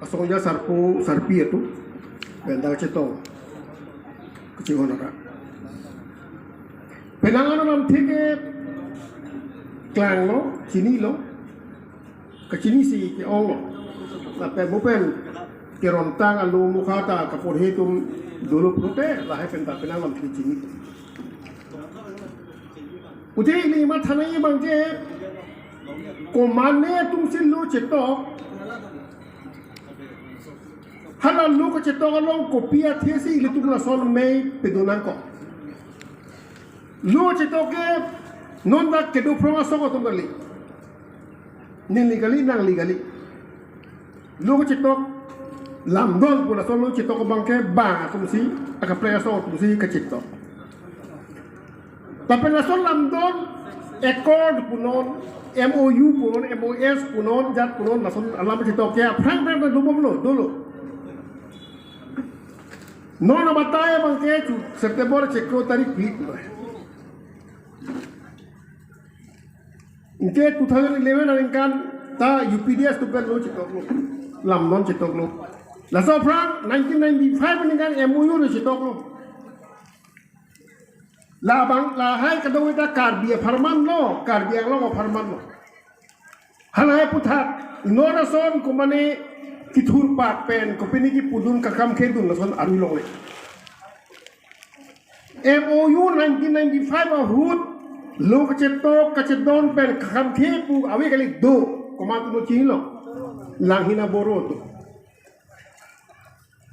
asongnya sarpi itu benda cetong kecil honora penanganan nam thike klang lo sini lo kecini si ke ong la pe bupen ke rontang alu mukhata ka por hitum dulu prote la hai penta penanganan kecini udah ini mathanai bangke komane tum silu cetok hana lu ko cetok long kopia thesi ile tum la son mei pedonan ko lu cetok ke non da ke do promoso ko tum gali nin ligali nang ligali lu ko cetok lam don pula son lu cetok bangke bang tum si aka playa so tum si ka cetok tapi la son lam don accord punon MOU punon MOS punon jat punon la son alam cetok ya prang do bom lo dulu non bataya bangke chu September cekro tarik blik lo Inke 2011 aringkan ta UPDS tu lo cetok lo lam non cetok lo la so prang 1995 aringkan MOU lo cetok lo la bang la hai kadong ita karbia farman lo karbia lo farman lo halai putat nora son kumane kithur pak pen kopini ki pudun kakam khedun son aru long le MOU 1995 ahut lo kacetok kacedon pen kakam khepu awe kali do komat no chilo langhina boro to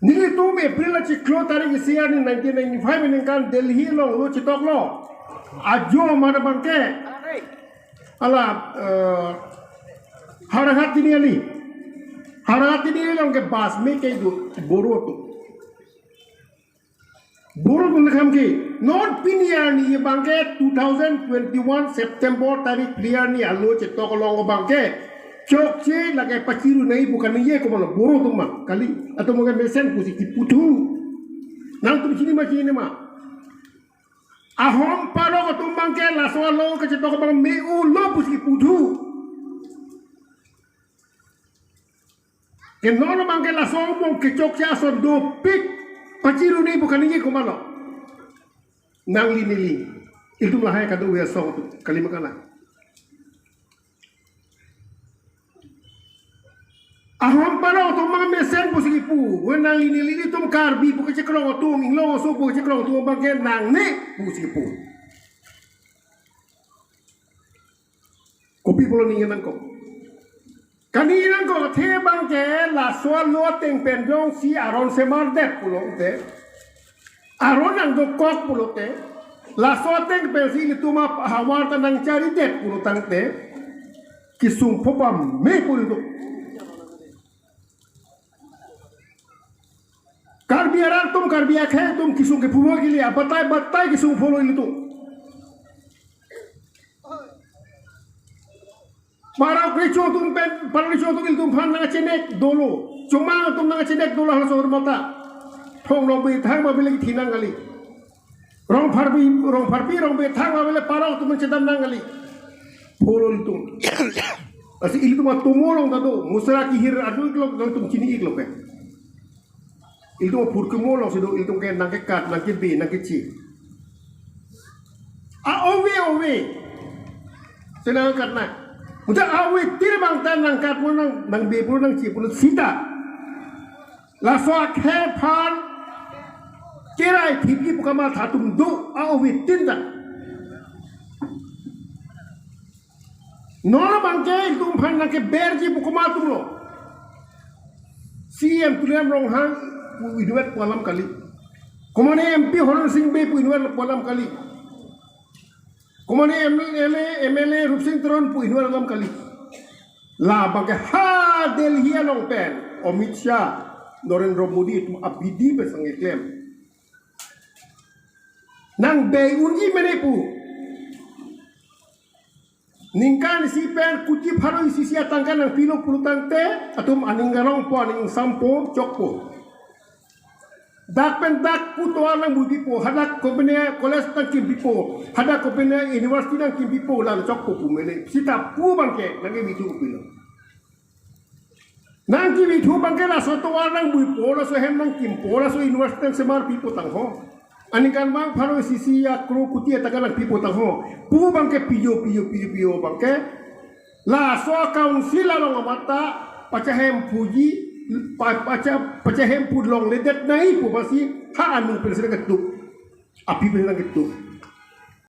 nili tu April chi klo tarik sia ni 1995 ni kan Delhi lo cetok lo ajo mana bangke ala harahat ini ali Harat ini yang ke bas me ke do boro tu nakam ke non piniar ni bangke 2021 September tarik clear ni alo cetok long bangke chok che lagi paciru nai bukan ni ye ko mana boro tu mah kali atau mungkin mesen kusi kiputu nang tu sini macam ni mah ahom paro ko tu bangke laswa lo ke cetok bang me u lo kusi kiputu que no lo mangue la somos que choque son do pic paciru ni bukan ni ko mana nang lini itu lah hai kado ya so kali makana ahom paro to mang mesen po sige pu wenang lini tum karbi po ke cekro to inglo so po cekro to bangke nang ni po sige pu kopi polo ni nang ko Kanina ko the bangke la soal lo teng pendong si aron semar det pulo te aron ang do kok pulo te la soal teng pensi itu ma hawar tanang cari det pulo tang te kisung popam me pulo karbiaran tum karbiak hai tum kisung ke pulo ke liya batai kisung pulo itu Para kricho tum pen para kricho tum iltum phan nang chenek dolo cuma tum nang chenek dolo hal sor mata thong rong be thang ma bele thinang gali rong farpi rong be thang ma bele para tum chedam nang gali pholol tum asi iltum tumolong dado musra ki hir adu lok tum chini ik lok iltum pur kumolong sido iltum ke nang ke kat nang ke be nang ke chi a owe senang kat na Udah awet tidak bang tanang kat pun nang be pun nang ci pun sita. La soak hepan kirai tipi pukama tatum do awet tinda. Nora bangke itu pan nang ke berji pukama tum lo. CM tuliam rong hang iduet polam kali. Komane MP Horan Singh be iduet polam kali. Komane MLA Rup Singh Tron pu inwar dalam kali la bangke ha Delhi long pen Amit Shah Narendra Modi itu abidi besang klaim nang be ungi menepu ningkan si pen kuti pharo isi sia tangkan nang pilo pulutang te atum aningarong po aning sampo chokpo dak pen dak puto alang budi po hadak kopene koles tang kimpipo hadak kopene university nang kimpipo la chokpo pu mele sita pu bangke nang bitu pilo nang ki bitu bangke la so to nang bui po la so hem nang kim po la so university semar pipo tang ho ani kan bang pharo sisi ya kru kutia tagalang pipo tang ho pu bangke piyo bangke la so council la long mata pacha hem puji pacha hem pud long ledet nai pu basi ha anu presiden ketuk api presiden ketuk